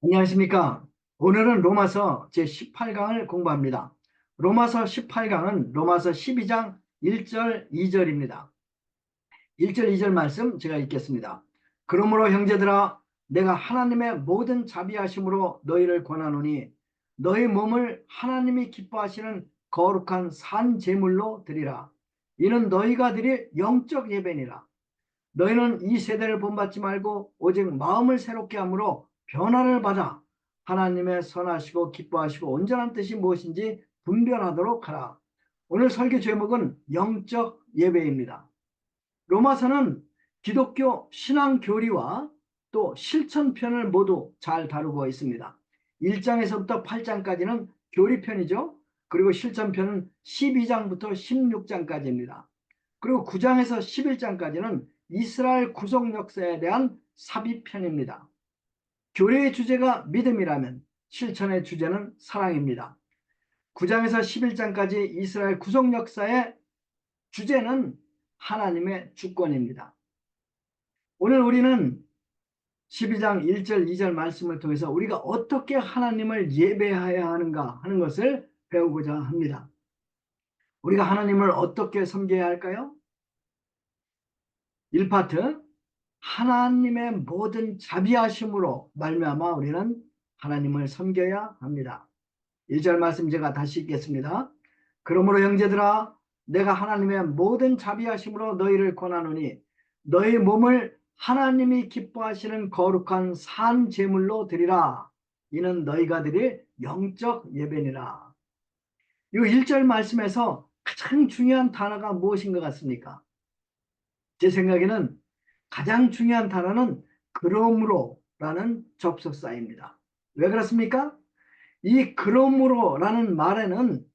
안녕하십니까. 오늘은 로마서 제18강을 공부합니다. 로마서 18강은 로마서 12장 1절 2절입니다. 1절 2절 말씀 제가 읽겠습니다. 그러므로 형제들아 내가 하나님의 모든 자비하심으로 너희를 권하노니 너희 몸을 하나님이 기뻐하시는 거룩한 산 제물로 드리라. 이는 너희가 드릴 영적 예배니라. 너희는 이 세대를 본받지 말고 오직 마음을 새롭게 함으로 변화를 받아 하나님의 선하시고 기뻐하시고 온전한 뜻이 무엇인지 분별하도록 하라. 오늘 설교 제목은 영적 예배입니다. 로마서는 기독교 신앙 교리와 또 실천편을 모두 잘 다루고 있습니다. 1장에서부터 8장까지는 교리편이죠. 그리고 실천편은 12장부터 16장까지입니다. 그리고 9장에서 11장까지는 이스라엘 구속 역사에 대한 삽입편입니다. 교리의 주제가 믿음이라면 실천의 주제는 사랑입니다. 9장에서 11장까지 이스라엘 구속 역사의 주제는 하나님의 주권입니다. 오늘 우리는 12장 1절 2절 말씀을 통해서 우리가 어떻게 하나님을 예배해야 하는가 하는 것을 배우고자 합니다. 우리가 하나님을 어떻게 섬겨야 할까요? 1파트 하나님의 모든 자비하심으로 말미암아 우리는 하나님을 섬겨야 합니다. 1절 말씀 제가 다시 읽겠습니다. 그러므로 형제들아 내가 하나님의 모든 자비하심으로 너희를 권하노니 너희 몸을 하나님이 기뻐하시는 거룩한 산 제물로 드리라. 이는 너희가 드릴 영적 예배니라. 이 1절 말씀에서 가장 중요한 단어가 무엇인 것 같습니까? 제 생각에는 가장 중요한 단어는 그러므로라는 접속사입니다. 왜 그렇습니까? 이 그러므로라는 말에는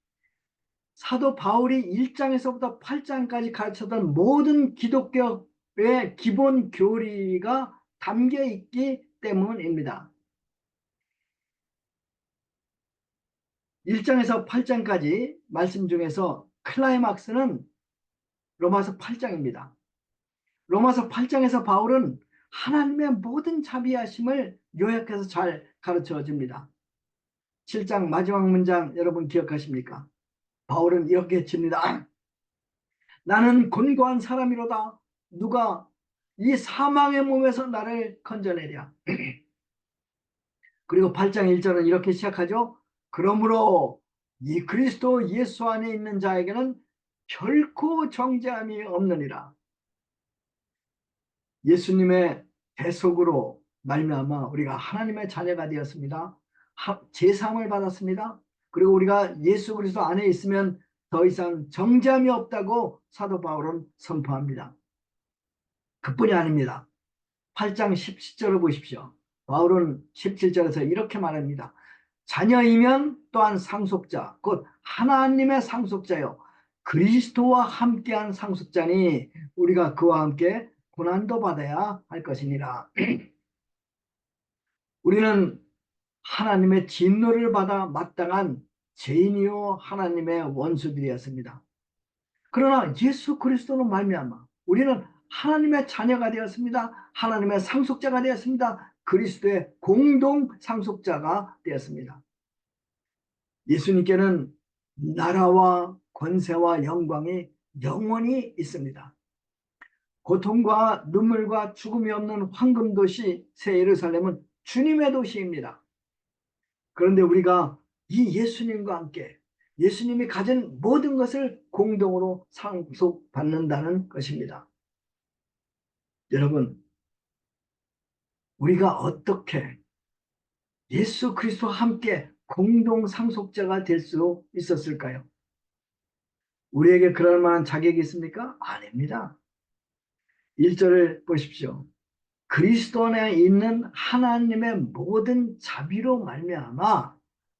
사도 바울이 1장에서부터 8장까지 가르쳤던 모든 기독교의 기본 교리가 담겨 있기 때문입니다. 1장에서 8장까지 말씀 중에서 클라이막스는 로마서 8장입니다. 로마서 8장에서 바울은 하나님의 모든 자비하심을 요약해서 잘 가르쳐 줍니다. 7장 마지막 문장 여러분 기억하십니까? 바울은 이렇게 칩니다. 나는 곤고한 사람이로다. 누가 이 사망의 몸에서 나를 건져내랴. 그리고 8장 1절은 이렇게 시작하죠. 그러므로 이 그리스도 예수 안에 있는 자에게는 결코 정죄함이 없느니라. 예수님의 대속으로 말미암아 우리가 하나님의 자녀가 되었습니다. 제사함을 받았습니다. 그리고 우리가 예수 그리스도 안에 있으면 더 이상 정죄함이 없다고 사도 바울은 선포합니다. 그뿐이 아닙니다. 8장 17절을 보십시오. 바울은 17절에서 이렇게 말합니다. 자녀이면 또한 상속자, 곧 하나님의 상속자요 그리스도와 함께한 상속자니 우리가 그와 함께 고난도 받아야 할 것이니라. 우리는 하나님의 진노를 받아 마땅한 죄인이요 하나님의 원수들이었습니다. 그러나 예수 그리스도로 말미암아 우리는 하나님의 자녀가 되었습니다. 하나님의 상속자가 되었습니다. 그리스도의 공동 상속자가 되었습니다. 예수님께는 나라와 권세와 영광이 영원히 있습니다. 고통과 눈물과 죽음이 없는 황금도시 새 예루살렘은 주님의 도시입니다. 그런데 우리가 이 예수님과 함께 예수님이 가진 모든 것을 공동으로 상속받는다는 것입니다. 여러분, 우리가 어떻게 예수 그리스도와 함께 공동 상속자가 될 수 있었을까요? 우리에게 그럴 만한 자격이 있습니까? 아닙니다. 1절을 보십시오. 그리스도 안에 있는 하나님의 모든 자비로 말미암아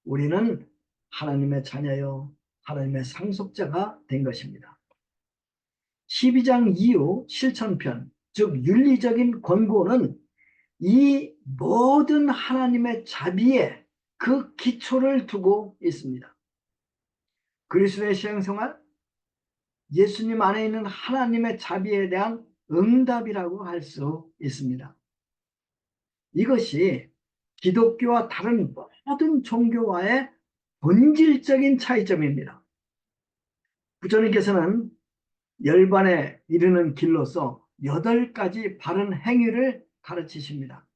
우리는 하나님의 자녀요 하나님의 상속자가 된 것입니다. 12장 이후 실천편, 즉 윤리적인 권고는 이 모든 하나님의 자비에 그 기초를 두고 있습니다. 그리스도의 신앙생활, 예수님 안에 있는 하나님의 자비에 대한 응답이라고 할 수 있습니다. 이것이 기독교와 다른 모든 종교와의 본질적인 차이점입니다. 부처님께서는 열반에 이르는 길로서 8가지 바른 행위를 가르치십니다.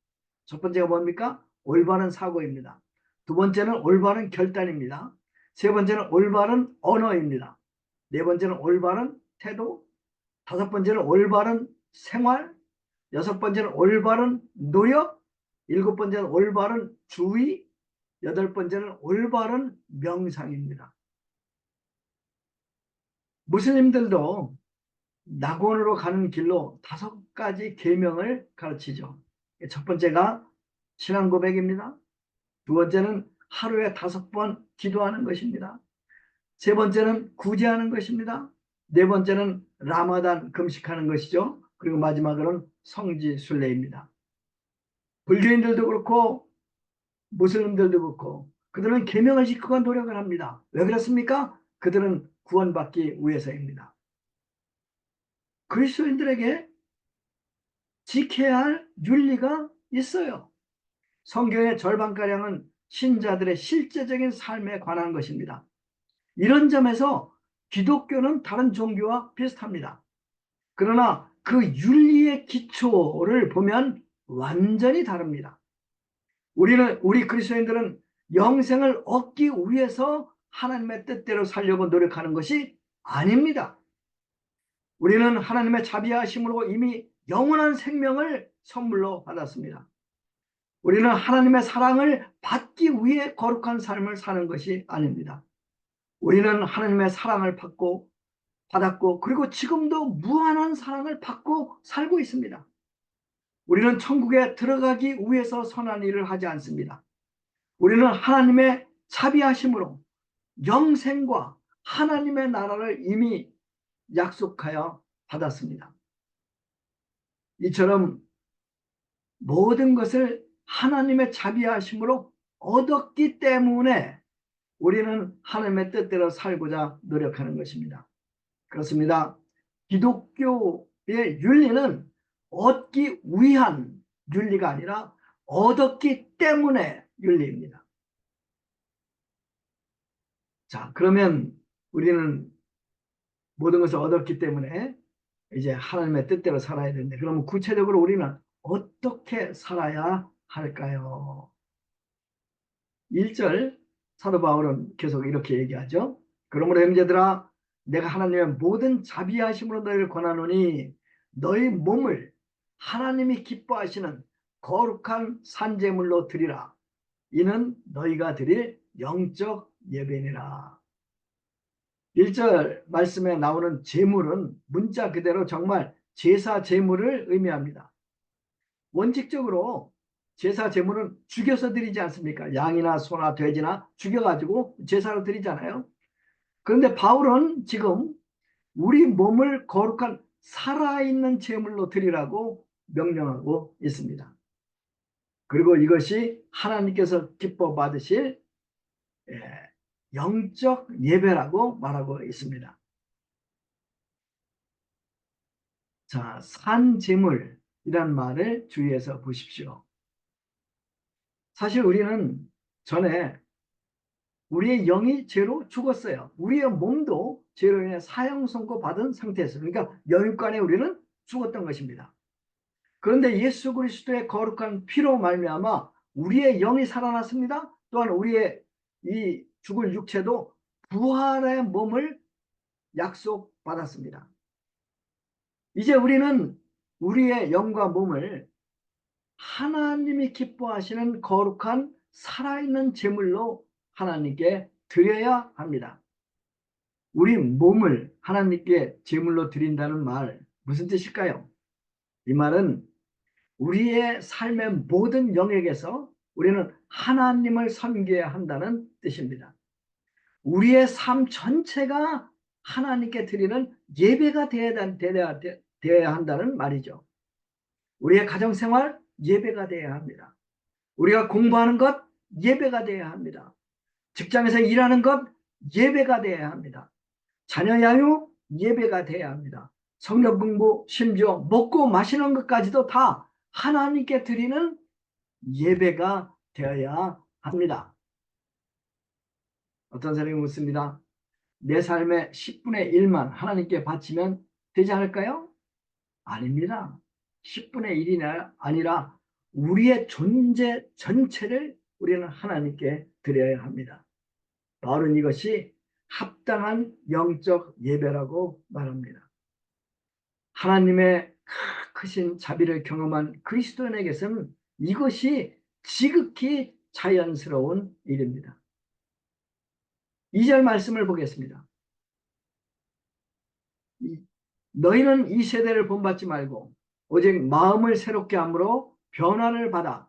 첫 번째가 뭡니까? 올바른 사고입니다. 두 번째는 올바른 결단입니다. 세 번째는 올바른 언어입니다. 네 번째는 올바른 태도, 다섯 번째는 올바른 생활, 여섯 번째는 올바른 노력, 일곱 번째는 올바른 주의, 여덟 번째는 올바른 명상입니다. 무슬림들도 낙원으로 가는 길로 5가지 계명을 가르치죠. 첫 번째가 신앙 고백입니다. 두 번째는 하루에 5번 기도하는 것입니다. 세 번째는 구제하는 것입니다. 네 번째는 라마단 금식하는 것이죠. 그리고 마지막으로는 성지 순례입니다. 불교인들도 그렇고 무슬림들도 그렇고 그들은 계명을 지키고 노력을 합니다. 왜 그렇습니까? 그들은 구원받기 위해서입니다. 그리스도인들에게 지켜야 할 윤리가 있어요. 성경의 절반가량은 신자들의 실제적인 삶에 관한 것입니다. 이런 점에서 기독교는 다른 종교와 비슷합니다. 그러나 그 윤리의 기초를 보면 완전히 다릅니다. 우리 그리스도인들은 영생을 얻기 위해서 하나님의 뜻대로 살려고 노력하는 것이 아닙니다. 우리는 하나님의 자비하심으로 이미 영원한 생명을 선물로 받았습니다. 우리는 하나님의 사랑을 받기 위해 거룩한 삶을 사는 것이 아닙니다. 우리는 하나님의 사랑을 받았고 그리고 지금도 무한한 사랑을 받고 살고 있습니다. 우리는 천국에 들어가기 위해서 선한 일을 하지 않습니다. 우리는 하나님의 자비하심으로 영생과 하나님의 나라를 이미 약속하여 받았습니다. 이처럼 모든 것을 하나님의 자비하심으로 얻었기 때문에 우리는 하나님의 뜻대로 살고자 노력하는 것입니다. 그렇습니다. 기독교의 윤리는 얻기 위한 윤리가 아니라 얻었기 때문에 윤리입니다. 자, 그러면 우리는 모든 것을 얻었기 때문에 이제 하나님의 뜻대로 살아야 되는데, 그러면 구체적으로 우리는 어떻게 살아야 할까요? 1절 사도 바울은 계속 이렇게 얘기하죠. 그러므로 형제들아, 내가 하나님의 모든 자비하심으로 너희를 권하노니 너희 몸을 하나님이 기뻐하시는 거룩한 산제물로 드리라. 이는 너희가 드릴 영적 예배니라. 1절 말씀에 나오는 제물은 문자 그대로 정말 제사 제물을 의미합니다. 원칙적으로 제사 제물은 죽여서 드리지 않습니까? 양이나 소나 돼지나 죽여가지고 제사로 드리잖아요. 그런데 바울은 지금 우리 몸을 거룩한 살아있는 제물로 드리라고 명령하고 있습니다. 그리고 이것이 하나님께서 기뻐 받으실 영적 예배라고 말하고 있습니다. 자, 산제물이란 말을 주의해서 보십시오. 사실 우리는 전에 우리의 영이 죄로 죽었어요. 우리의 몸도 죄로 인해 사형 선고받은 상태였어요. 그러니까 영육간에 우리는 죽었던 것입니다. 그런데 예수 그리스도의 거룩한 피로 말미암아 우리의 영이 살아났습니다. 또한 우리의 이 죽을 육체도 부활의 몸을 약속받았습니다. 이제 우리는 우리의 영과 몸을 하나님이 기뻐하시는 거룩한 살아있는 제물로 하나님께 드려야 합니다. 우리 몸을 하나님께 제물로 드린다는 말, 무슨 뜻일까요? 이 말은 우리의 삶의 모든 영역에서 우리는 하나님을 섬겨야 한다는 뜻입니다. 우리의 삶 전체가 하나님께 드리는 예배가 되어야 한다는 말이죠. 우리의 가정생활 예배가 되어야 합니다. 우리가 공부하는 것 예배가 되어야 합니다. 직장에서 일하는 것 예배가 되어야 합니다. 자녀 양육 예배가 되어야 합니다. 성경 공부, 심지어 먹고 마시는 것까지도 다 하나님께 드리는 예배가 되어야 합니다. 어떤 사람이 묻습니다. 내 삶의 10분의 1만 하나님께 바치면 되지 않을까요? 아닙니다. 10분의 1이 아니라 우리의 존재 전체를 우리는 하나님께 드려야 합니다. 바울은 이것이 합당한 영적 예배라고 말합니다. 하나님의 크신 자비를 경험한 그리스도인에게서는 이것이 지극히 자연스러운 일입니다. 2절 말씀을 보겠습니다. 너희는 이 세대를 본받지 말고 오직 마음을 새롭게 함으로 변화를 받아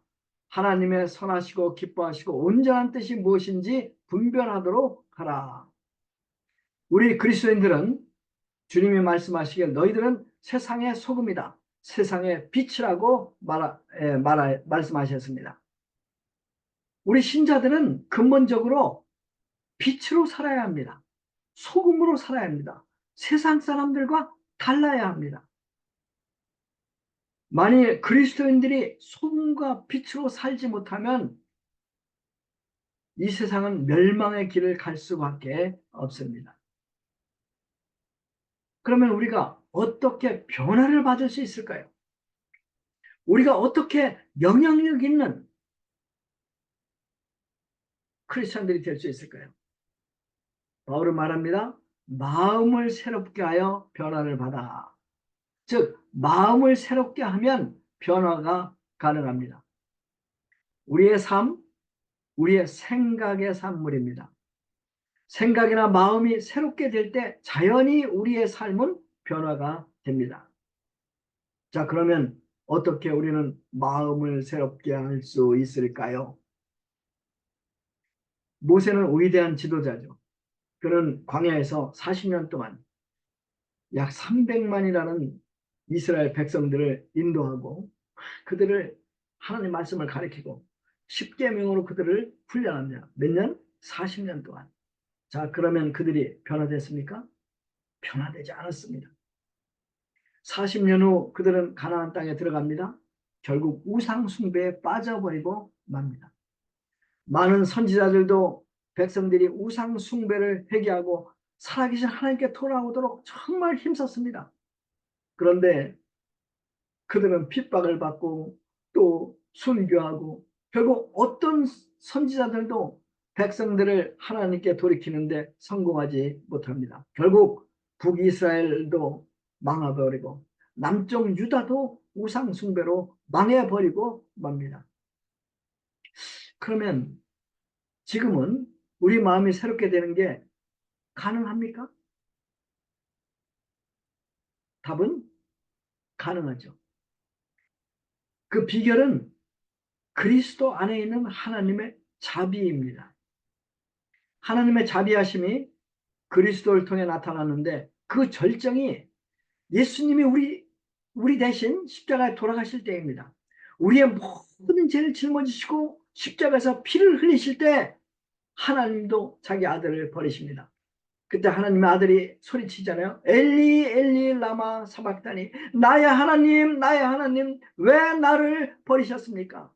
하나님의 선하시고 기뻐하시고 온전한 뜻이 무엇인지 분별하도록 하라. 우리 그리스도인들은 주님이 말씀하시길 너희들은 세상의 소금이다. 세상의 빛이라고 말씀하셨습니다. 우리 신자들은 근본적으로 빛으로 살아야 합니다. 소금으로 살아야 합니다. 세상 사람들과 달라야 합니다. 만일 그리스도인들이 소금과 빛으로 살지 못하면 이 세상은 멸망의 길을 갈 수밖에 없습니다. 그러면 우리가 어떻게 변화를 받을 수 있을까요? 우리가 어떻게 영향력 있는 크리스천들이 될 수 있을까요? 바울은 말합니다. 마음을 새롭게 하여 변화를 받아. 즉 마음을 새롭게 하면 변화가 가능합니다. 우리의 삶, 우리의 생각의 산물입니다. 생각이나 마음이 새롭게 될 때 자연히 우리의 삶은 변화가 됩니다. 자, 그러면 어떻게 우리는 마음을 새롭게 할 수 있을까요? 모세는 위대한 지도자죠. 그는 광야에서 40년 동안 약 300만이라는 이스라엘 백성들을 인도하고 그들을 하나님 말씀을 가르치고 십계명으로 그들을 훈련합니다. 몇 년? 40년 동안. 자, 그러면 그들이 변화됐습니까? 변화되지 않았습니다. 40년 후 그들은 가나안 땅에 들어갑니다. 결국 우상 숭배에 빠져버리고 맙니다. 많은 선지자들도 백성들이 우상 숭배를 회개하고 살아계신 하나님께 돌아오도록 정말 힘썼습니다. 그런데 그들은 핍박을 받고 또 순교하고 결국 어떤 선지자들도 백성들을 하나님께 돌이키는데 성공하지 못합니다. 결국 북이스라엘도 망해버리고 남쪽 유다도 우상 숭배로 망해버리고 맙니다. 그러면 지금은 우리 마음이 새롭게 되는 게 가능합니까? 답은 가능하죠. 그 비결은 그리스도 안에 있는 하나님의 자비입니다. 하나님의 자비하심이 그리스도를 통해 나타났는데 그 절정이 예수님이 우리 대신 십자가에 돌아가실 때입니다. 우리의 모든 죄를 짊어지시고 십자가에서 피를 흘리실 때 하나님도 자기 아들을 버리십니다. 그때 하나님의 아들이 소리치잖아요. 엘리 엘리 라마 사박다니, 나의 하나님 왜 나를 버리셨습니까?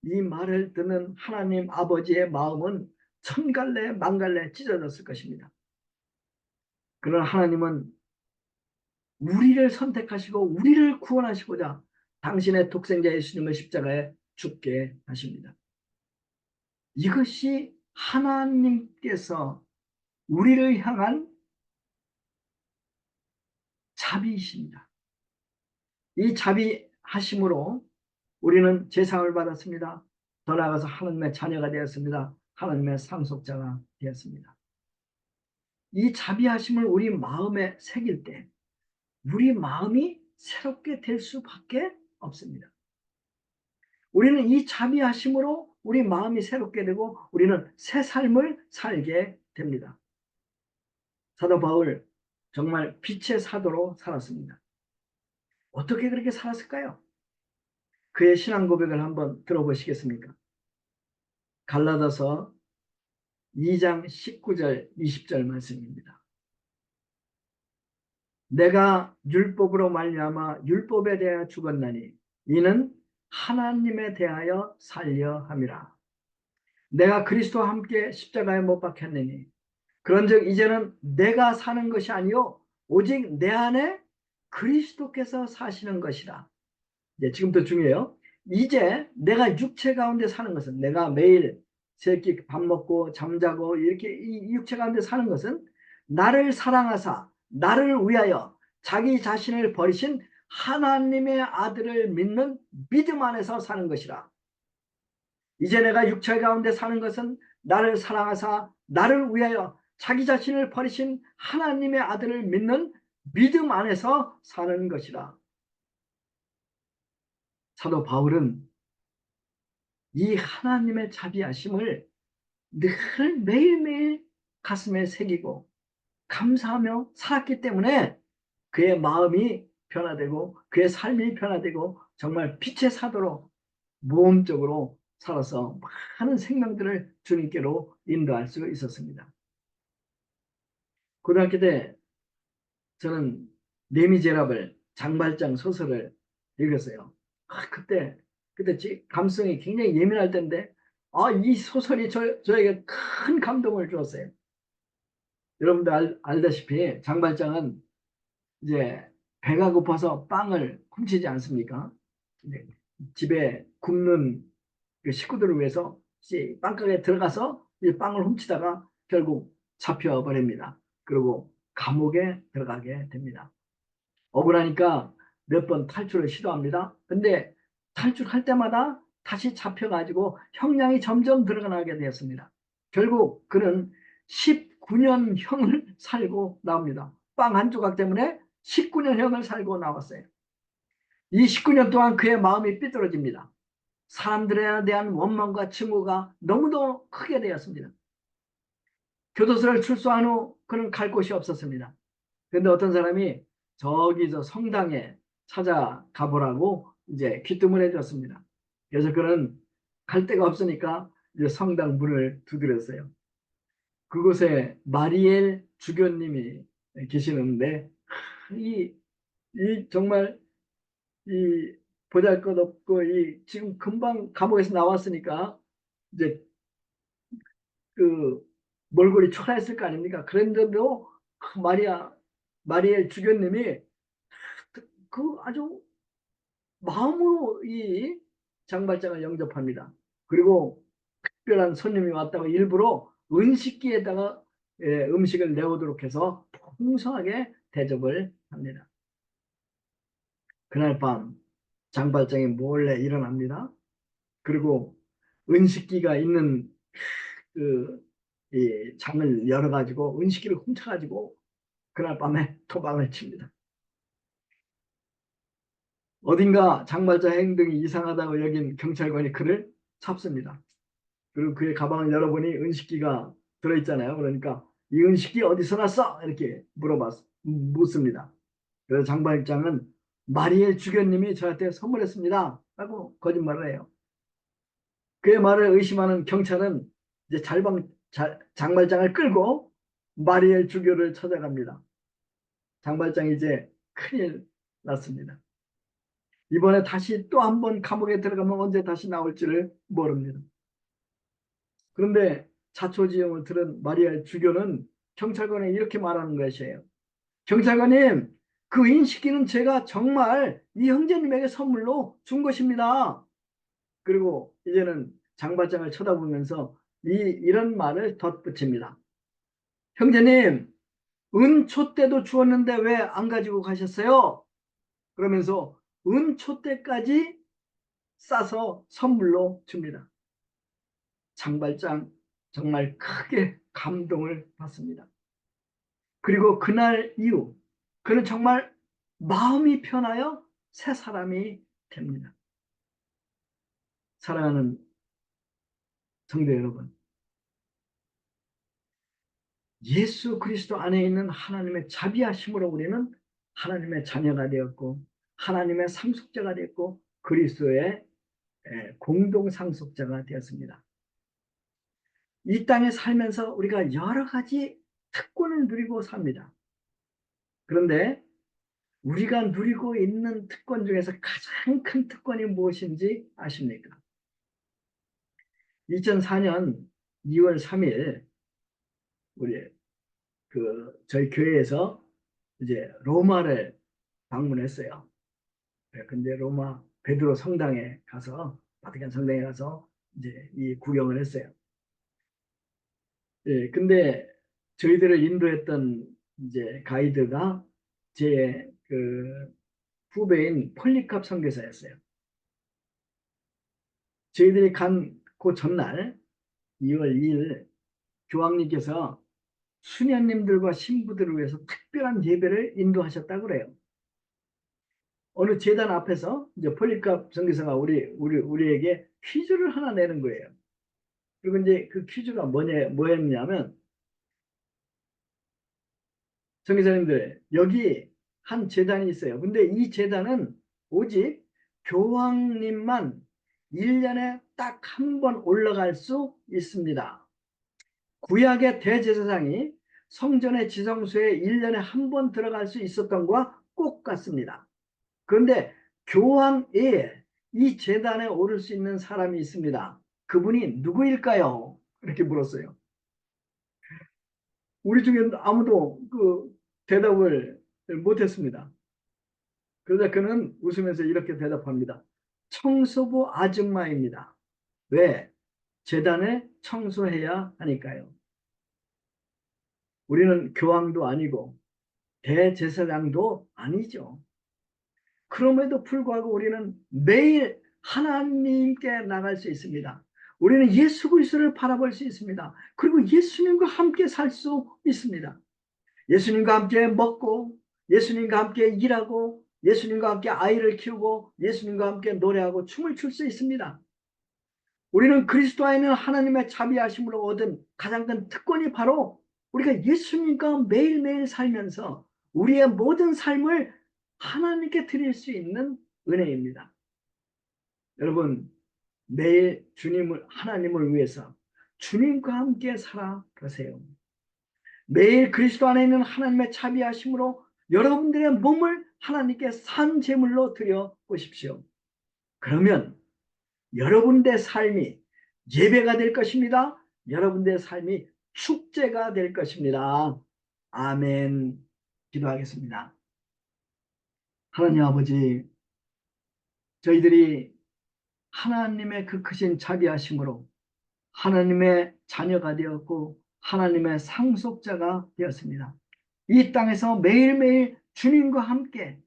이 말을 듣는 하나님 아버지의 마음은 천갈래 만갈래 찢어졌을 것입니다. 그러나 하나님은 우리를 선택하시고 우리를 구원하시고자 당신의 독생자 예수님을 십자가에 죽게 하십니다. 이것이 하나님께서 우리를 향한 자비이십니다. 이 자비하심으로 우리는 제사함을 받았습니다. 더 나아가서 하나님의 자녀가 되었습니다. 하나님의 상속자가 되었습니다. 이 자비하심을 우리 마음에 새길 때 우리 마음이 새롭게 될 수밖에 없습니다. 우리는 이 자비하심으로 우리 마음이 새롭게 되고 우리는 새 삶을 살게 됩니다. 사도 바울 정말 빛의 사도로 살았습니다. 어떻게 그렇게 살았을까요? 그의 신앙 고백을 한번 들어보시겠습니까? 갈라디아서 2장 19절 20절 말씀입니다. 내가 율법으로 말미암아 율법에 대하여 죽었나니 이는 하나님에 대하여 살려 함이라. 내가 그리스도와 함께 십자가에 못 박혔느니 그런즉 이제는 내가 사는 것이 아니요 오직 내 안에 그리스도께서 사시는 것이라. 이제 지금부터 중요해요. 이제 내가 육체 가운데 사는 것은, 내가 매일 새끼 밥 먹고 잠자고 이렇게 이 육체 가운데 사는 것은 나를 사랑하사 나를 위하여 자기 자신을 버리신 하나님의 아들을 믿는 믿음 안에서 사는 것이라. 이제 내가 육체 가운데 사는 것은 나를 사랑하사 나를 위하여 자기 자신을 버리신 하나님의 아들을 믿는 믿음 안에서 사는 것이라. 사도 바울은 이 하나님의 자비하심을 늘 매일매일 가슴에 새기고 감사하며 살았기 때문에 그의 마음이 변화되고 그의 삶이 변화되고 정말 빛의 사도로 모험적으로 살아서 많은 생명들을 주님께로 인도할 수 있었습니다. 고등학교 때 저는 레미제라블 장발장 소설을 읽었어요. 그때 감성이 굉장히 예민할 때인데 이 소설이 저에게 큰 감동을 주었어요. 여러분들 알다시피 장발장은 이제 배가 고파서 빵을 훔치지 않습니까? 집에 굶는 식구들을 위해서 빵가게에 들어가서 빵을 훔치다가 결국 잡혀버립니다. 그리고 감옥에 들어가게 됩니다. 억울하니까 몇 번 탈출을 시도합니다. 근데 탈출할 때마다 다시 잡혀가지고 형량이 점점 늘어나게 되었습니다. 결국 그는 19년형을 살고 나옵니다. 빵 한 조각 때문에 19년형을 살고 나왔어요. 이 19년 동안 그의 마음이 삐뚤어집니다. 사람들에 대한 원망과 증오가 너무도 크게 되었습니다. 교도소를 출소한 후 그는 갈 곳이 없었습니다. 그런데 어떤 사람이 저기 저 성당에 찾아가 보라고 이제 귀뜸을 해줬습니다. 그래서 그는 갈 데가 없으니까 이제 성당 문을 두드렸어요. 그곳에 마리엘 주교님이 계시는데 정말 이 보잘것없고 지금 금방 감옥에서 나왔으니까 이제 그 몰골이 초라했을 거 아닙니까? 그런데도 그 마리엘 주교님이 그 아주 마음으로 이 장발장을 영접합니다. 그리고 특별한 손님이 왔다고 일부러 은식기에다가 음식을 내오도록 해서 풍성하게 대접을 합니다. 그날 밤 장발장이 몰래 일어납니다. 그리고 은식기가 있는 이 장을 열어가지고 은식기를 훔쳐가지고 그날 밤에 도망을 칩니다. 어딘가 장발자 행동이 이상하다고 여긴 경찰관이 그를 잡습니다. 그리고 그의 가방을 열어보니 은식기가 들어있잖아요. 그러니까 이 은식기 어디서 났어? 이렇게 묻습니다. 그래서 장발장은 마리엘 주교님이 저한테 선물했습니다. 라고 거짓말을 해요. 그의 말을 의심하는 경찰은 이제 장발장을 끌고 마리엘 주교를 찾아갑니다. 장발장이 이제 큰일 났습니다. 이번에 다시 또 한 번 감옥에 들어가면 언제 다시 나올지를 모릅니다. 그런데 자초지종을 들은 마리아 주교는 경찰관에 이렇게 말하는 것이에요. 경찰관님, 그 인식기는 제가 정말 이 형제님에게 선물로 준 것입니다. 그리고 이제는 장발장을 쳐다보면서 이런 말을 덧붙입니다. 형제님, 은초 때도 주었는데 왜 안 가지고 가셨어요? 그러면서 은초 때까지 싸서 선물로 줍니다. 장발장 정말 크게 감동을 받습니다. 그리고 그날 이후 그는 정말 마음이 편하여 새 사람이 됩니다. 사랑하는 성도 여러분, 예수 그리스도 안에 있는 하나님의 자비하심으로 우리는 하나님의 자녀가 되었고 하나님의 상속자가 되었고 그리스도의 공동 상속자가 되었습니다. 이 땅에 살면서 우리가 여러 가지 특권을 누리고 삽니다. 그런데 우리가 누리고 있는 특권 중에서 가장 큰 특권이 무엇인지 아십니까? 2004년 2월 3일 우리 저희 교회에서 이제 로마를 방문했어요. 근데 로마 베드로 성당에 가서 바티칸 성당에 가서 이제 이 구경을 했어요. 예, 근데 저희들을 인도했던 이제 가이드가 제 후배인 폴리캅 선교사였어요. 저희들이 간 그 전날 2월 2일 교황님께서 수녀님들과 신부들을 위해서 특별한 예배를 인도하셨다고 그래요. 어느 제단 앞에서 이제 폴리캅 선교사가 우리에게 퀴즈를 하나 내는 거예요. 그리고 이제 그 퀴즈가 뭐였냐면, 선교사님들, 여기 한 제단이 있어요. 근데 이 제단은 오직 교황님만 1년에 딱 한 번 올라갈 수 있습니다. 구약의 대제사장이 성전의 지성소에 1년에 한 번 들어갈 수 있었던 것과 꼭 같습니다. 그런데 교황 외에 이 제단에 오를 수 있는 사람이 있습니다. 그분이 누구일까요? 이렇게 물었어요. 우리 중에 아무도 대답을 못했습니다. 그러자 그는 웃으면서 이렇게 대답합니다. 청소부 아줌마입니다. 왜? 제단을 청소해야 하니까요. 우리는 교황도 아니고 대제사장도 아니죠. 그럼에도 불구하고 우리는 매일 하나님께 나갈 수 있습니다. 우리는 예수 그리스도를 바라볼 수 있습니다. 그리고 예수님과 함께 살 수 있습니다. 예수님과 함께 먹고, 예수님과 함께 일하고, 예수님과 함께 아이를 키우고, 예수님과 함께 노래하고 춤을 출 수 있습니다. 우리는 그리스도 안에 있는 하나님의 자비하심으로 얻은 가장 큰 특권이 바로 우리가 예수님과 매일매일 살면서 우리의 모든 삶을 하나님께 드릴 수 있는 은혜입니다. 여러분, 매일 하나님을 위해서 주님과 함께 살아가세요. 매일 그리스도 안에 있는 하나님의 자비하심으로 여러분들의 몸을 하나님께 산 제물로 드려 보십시오. 그러면 여러분들의 삶이 예배가 될 것입니다. 여러분들의 삶이 축제가 될 것입니다. 아멘. 기도하겠습니다. 하나님 아버지, 저희들이 하나님의 그 크신 자비하심으로 하나님의 자녀가 되었고 하나님의 상속자가 되었습니다. 이 땅에서 매일매일 주님과 함께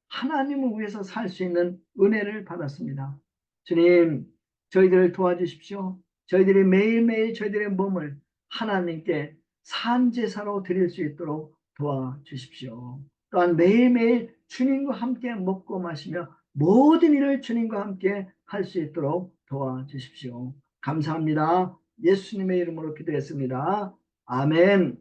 하나님을 위해서 살 수 있는 은혜를 받았습니다. 주님, 저희들을 도와주십시오. 저희들이 매일매일 저희들의 몸을 하나님께 산제사로 드릴 수 있도록 도와주십시오. 또한 매일매일 주님과 함께 먹고 마시며 모든 일을 주님과 함께 할 수 있도록 도와주십시오. 감사합니다. 예수님의 이름으로 기도했습니다. 아멘.